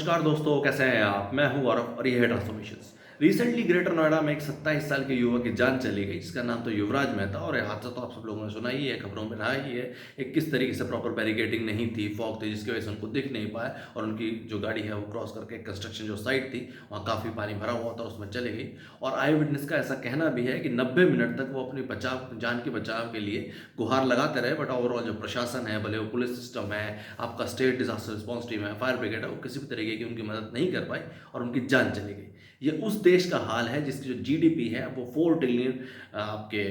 नमस्कार दोस्तों, कैसे हैं आप? मैं हूं गौरव और ये है ट्रांसफॉर्मेशंस। रिसेंटली ग्रेटर नोएडा में एक 27 साल के युवक की जान चली गई, जिसका नाम तो युवराज मेहता। और ये हादसा तो आप सब लोगों ने सुना ही है, खबरों में रहा ही है। एक किस तरीके से प्रॉपर बैरिकेडिंग नहीं थी, फॉग थी, जिसकी वजह से उनको दिख नहीं पाया और उनकी जो गाड़ी है वो क्रॉस करके कंस्ट्रक्शन जो साइट थी वहाँ काफ़ी पानी भरा हुआ था, उसमें चली गई। और आई विटनेस का ऐसा कहना भी है कि 90 मिनट तक वो अपनी जान के बचाव के लिए गुहार लगाते रहे। बट ओवरऑल जो प्रशासन है, भले वो पुलिस सिस्टम है, आपका स्टेट डिजास्टर रिस्पॉन्स टीम है, फायर ब्रिगेड है, वो किसी भी तरीके की उनकी मदद नहीं कर पाई और उनकी जान चली गई। ये उस देश का हाल है जिसकी जो जीडीपी है वो 4 ट्रिलियन आपके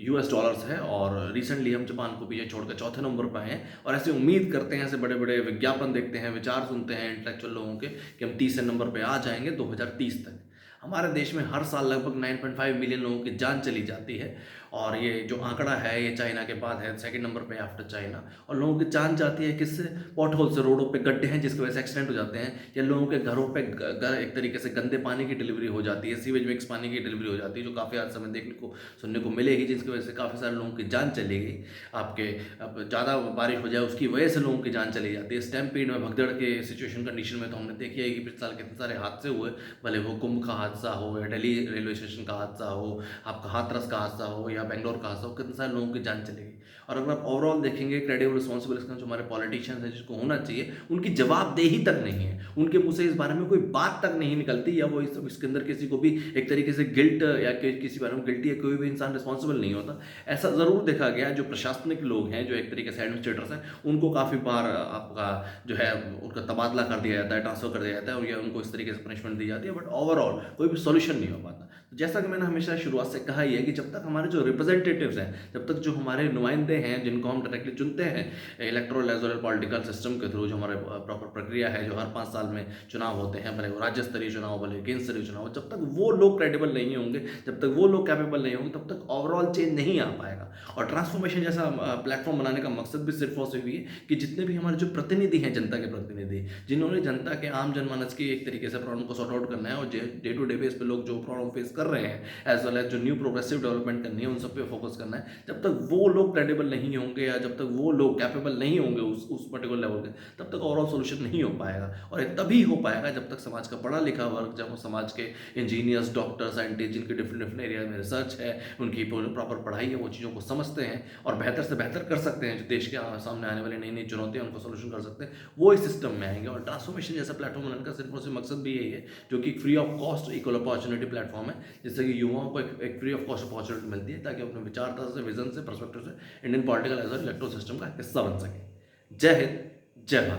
यूएस डॉलर्स है। और रिसेंटली हम जापान को पीछे छोड़कर चौथे नंबर पर आए हैं। और ऐसे उम्मीद करते हैं, ऐसे बड़े बड़े विज्ञापन देखते हैं, विचार सुनते हैं इंटेलेक्चुअल लोगों के कि हम 30 नंबर पर आ जाएंगे 2030 तक। हमारे देश में हर साल लगभग 9.5 मिलियन लोगों की जान चली जाती है। और ये जो आंकड़ा है ये चाइना के बाद है, सेकंड नंबर पे आफ्टर चाइना। और लोगों की जान जाती है किससे? पॉट होल से, रोडों पे गड्ढे हैं जिसकी वजह से एक्सीडेंट हो जाते हैं, या लोगों के घरों पे एक तरीके से गंदे पानी की डिलीवरी हो जाती है, सीवेज मिक्स पानी की डिलीवरी हो जाती है, जो काफ़ी आज समय देखने को सुनने को मिलेगी, जिसकी वजह से काफ़ी सारे लोगों की जान चली गई। आपके अब ज़्यादा बारिश हो जाए उसकी वजह से लोगों की जान चली जाती है। स्टैम्पीड में, भगदड़ के सिचुएशन कंडीशन में तो हमने देखी है कि पिछले साल कितने सारे हादसे हुए, भले वो कुंभ का हादसा हो या दिल्ली रेलवे स्टेशन का हादसा हो, आपका हाथरस का हादसा हो या बेंगलोर का हादसा हो, कितने सारे लोगों की जान चलेगी। और अगर आप ओवरऑल देखेंगे, क्रेडिबल रिस्पॉन्सिबल जो हमारे पॉलिटिशियंस हैं, जिसको होना चाहिए, उनकी जवाबदेही तक नहीं है। उनके मुंह से इस बारे में कोई बात तक नहीं निकलती, या वो इसके अंदर किसी को भी एक तरीके से गिल्ट या किसी बारे में गिल्टी, या कोई भी इंसान रिस्पॉन्सिबल नहीं होता। ऐसा ज़रूर देखा गया है, जो प्रशासनिक लोग हैं, जो एक तरीके से एडमिनिस्ट्रेटर्स हैं, उनको काफ़ी बार आपका जो है उनका तबादला कर दिया जाता है, ट्रांसफर कर दिया जाता है, और या उनको इस तरीके से पनिशमेंट दी जाती है। बट ओवरऑल कोई भी सॉल्यूशन नहीं हो पाता। तो जैसा कि मैंने हमेशा शुरुआत से कहा ही है कि जब तक हमारे जो रिप्रेजेंटेटिव्स हैं, जब तक जो हमारे नुमाइंदे हैं, जिनको हम डायरेक्टली चुनते हैं electoral as well political system के थ्रू, जो हमारे प्रॉपर प्रक्रिया है, जो हर 5 साल में चुनाव होते हैं, भले वो राज्य स्तरीय चुनाव, भले केंद्र स्तरीय चुनाव, जब तक वो लोग क्रेडिबल नहीं होंगे, जब तक वो लोग कैपेबल नहीं होंगे, तब तक ओवरऑल चेंज नहीं आ पाएगा। और ट्रांसफॉर्मेशन जैसा प्लेटफॉर्म बनाने का मकसद भी सिर्फ और सिर्फ ये कि जितने भी हमारे जो प्रतिनिधि हैं, जनता के प्रतिनिधि, जिन्होंने जनता के आम जनमानस की एक तरीके से प्रॉब्लम को सॉर्ट आउट करना है, और डे टू डे बेस पे लोग जो प्रॉब्लम फेस कर रहे हैं, एज वेल एज जो न्यू प्रोग्रेसिव डेवलपमेंट करनी है, उन सब पे फोकस करना है। जब तक वो लोग क्रेडिबल नहीं होंगे, या जब तक वो लोग कैपेबल नहीं होंगे उस पर्टिकुलर लेवल के, तब तक ओवरऑल सोल्यूशन नहीं हो पाएगा। और ये तभी हो पाएगा जब तक समाज का पढ़ा लिखा वर्ग, जब वो समाज के इंजीनियर्स, डॉक्टर, साइंटिस्ट, जिनके डिफरेंट डिफरेंट एरिया में रिसर्च है, उनकी प्रॉपर पढ़ाई है, वो चीज़ों को समझते हैं और बेहतर से बेहतर कर सकते हैं, जो देश के सामने आने वाली नई नई चुनौतियां उनको सोल्यूशन कर सकते हैं, वो इस सिस्टम में आएंगे। और ट्रांसफॉर्मेशन जैसा प्लेटफॉर्म बनाने का सिर्फ और सिर्फ मकसद भी यही है, जो कि free of cost equal opportunity platform है, जिससे कि युवाओं को एक फ्री ऑफ कॉस्ट अपॉर्चुनिटी मिलती है, ताकि अपने विचारधारा से, विजन से, परस्पेक्टिव से Indian political as electro system का हिस्सा बन सके। जय हिंद, जय भारत।